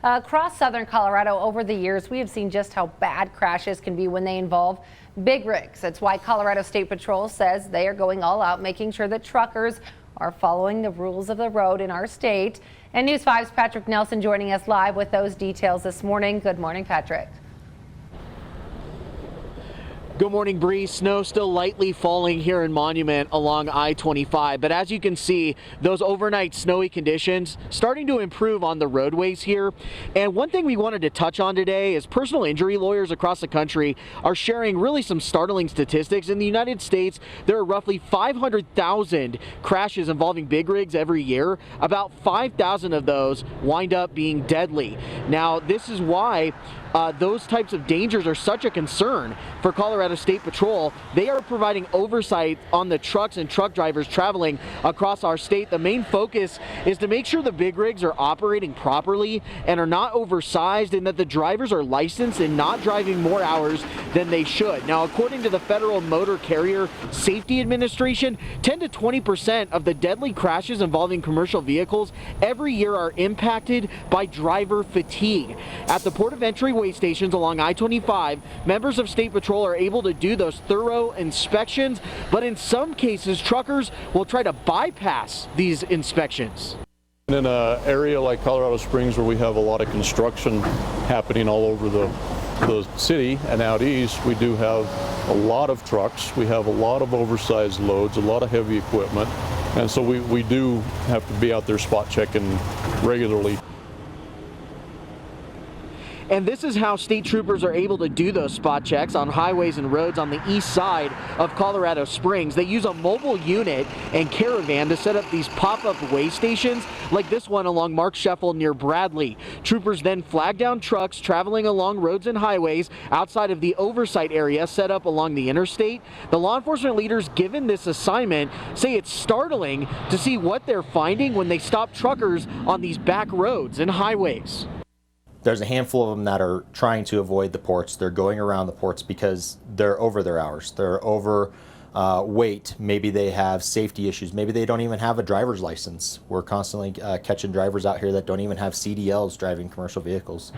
Across southern Colorado over the years, we have seen just how bad crashes can be when they involve big rigs. That's why Colorado State Patrol says they are going all out, making sure that truckers are following the rules of the road in our state. And News 5's Patrick Nelson joining us live with those details this morning. Good morning, Patrick. Good morning, Bree. Snow still lightly falling here in Monument along I-25, but as you can see, those overnight snowy conditions starting to improve on the roadways here. And one thing we wanted to touch on today is personal injury lawyers across the country are sharing really some startling statistics. In the United States, there are roughly 500,000 crashes involving big rigs every year. About 5,000 of those wind up being deadly. Now, this is why those types of dangers are such a concern for Colorado State Patrol. They are providing oversight on the trucks and truck drivers traveling across our state. The main focus is to make sure the big rigs are operating properly and are not oversized, and that the drivers are licensed and not driving more hours than they should. Now, according to the Federal Motor Carrier Safety Administration, 10 to 20% of the deadly crashes involving commercial vehicles every year are impacted by driver fatigue. At the port of entry way stations along I-25, members of State Patrol are able to do those thorough inspections, but in some cases, truckers will try to bypass these inspections. In an area like Colorado Springs, where we have a lot of construction happening all over the city and out east, we do have a lot of trucks. We have a lot of oversized loads, a lot of heavy equipment, and so we do have to be out there spot checking regularly. And this is how state troopers are able to do those spot checks on highways and roads on the east side of Colorado Springs. They use a mobile unit and caravan to set up these pop-up weigh stations like this one along Mark Sheffel near Bradley. Troopers then flag down trucks traveling along roads and highways outside of the oversight area set up along the interstate. The law enforcement leaders given this assignment say it's startling to see what they're finding when they stop truckers on these back roads and highways. There's a handful of them that are trying to avoid the ports. They're going around the ports because they're over their hours. They're over weight. Maybe they have safety issues. Maybe they don't even have a driver's license. We're constantly catching drivers out here that don't even have CDLs driving commercial vehicles.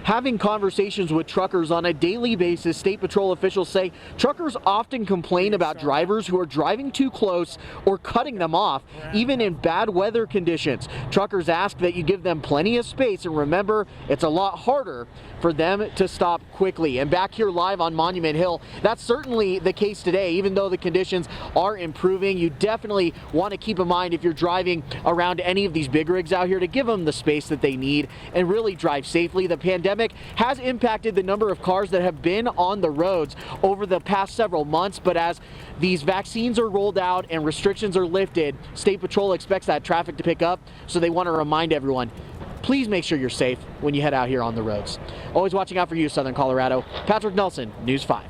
Having conversations with truckers on a daily basis, State Patrol officials say truckers often complain about drivers who are driving too close or cutting them off, even in bad weather conditions. Truckers ask that you give them plenty of space, and remember, it's a lot harder for them to stop quickly. And back here live on Monument Hill, that's certainly the case today. Even though the conditions are improving, you definitely want to keep in mind, if you're driving around any of these big rigs out here, to give them the space that they need and really drive safely. The pandemic has impacted the number of cars that have been on the roads over the past several months, but as these vaccines are rolled out and restrictions are lifted, State Patrol expects that traffic to pick up, so they want to remind everyone, please make sure you're safe when you head out here on the roads. Always watching out for you, Southern Colorado. Patrick Nelson, News 5.